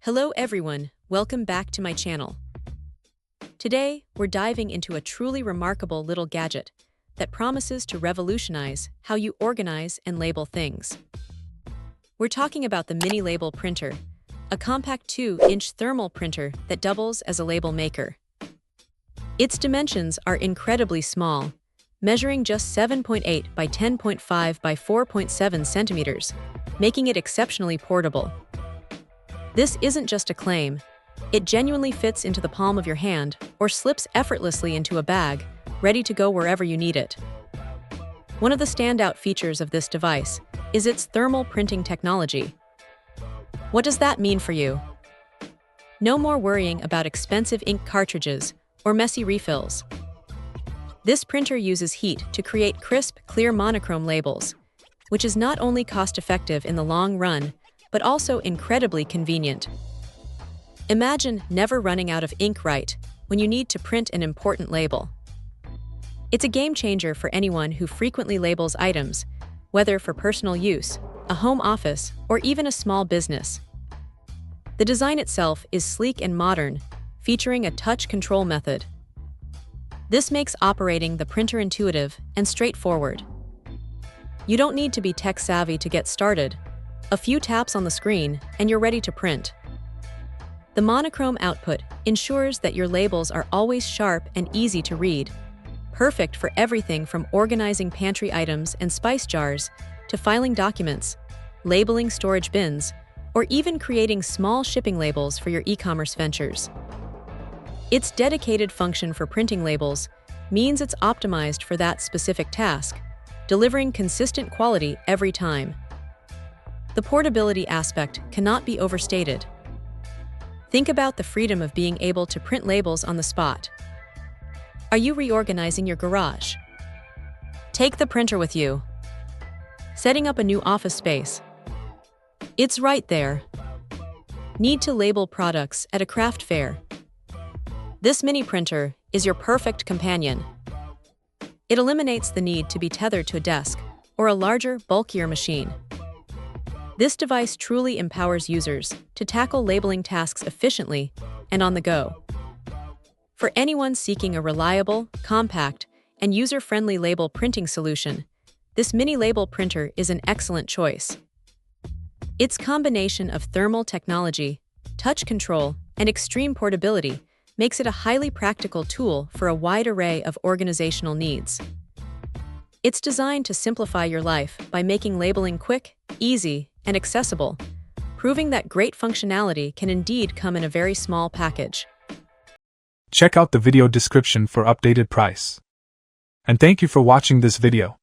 Hello everyone, welcome back to my channel. Today, we're diving into a truly remarkable little gadget that promises to revolutionize how you organize and label things. We're talking about the Mini Label Printer, a compact 2-inch thermal printer that doubles as a label maker. Its dimensions are incredibly small, measuring just 7.8 by 10.5 by 4.7 centimeters, making it exceptionally portable. This isn't just a claim. It genuinely fits into the palm of your hand or slips effortlessly into a bag, ready to go wherever you need it. One of the standout features of this device is its thermal printing technology. What does that mean for you? No more worrying about expensive ink cartridges or messy refills. This printer uses heat to create crisp, clear monochrome labels, which is not only cost-effective in the long run, but also incredibly convenient. Imagine never running out of ink right when you need to print an important label. It's a game changer for anyone who frequently labels items, whether for personal use, a home office, or even a small business. The design itself is sleek and modern, featuring a touch control method. This makes operating the printer intuitive and straightforward. You don't need to be tech-savvy to get started. A few taps on the screen, and you're ready to print. The monochrome output ensures that your labels are always sharp and easy to read, perfect for everything from organizing pantry items and spice jars to filing documents, labeling storage bins, or even creating small shipping labels for your e-commerce ventures. Its dedicated function for printing labels means it's optimized for that specific task, delivering consistent quality every time. The portability aspect cannot be overstated. Think about the freedom of being able to print labels on the spot. Are you reorganizing your garage? Take the printer with you. Setting up a new office space? It's right there. Need to label products at a craft fair? This mini printer is your perfect companion. It eliminates the need to be tethered to a desk or a larger, bulkier machine. This device truly empowers users to tackle labeling tasks efficiently and on the go. For anyone seeking a reliable, compact, and user-friendly label printing solution, this mini label printer is an excellent choice. Its combination of thermal technology, touch control, and extreme portability makes it a highly practical tool for a wide array of organizational needs. It's designed to simplify your life by making labeling quick, easy, and accessible, proving that great functionality can indeed come in a very small package. Check out the video description for updated price. And thank you for watching this video.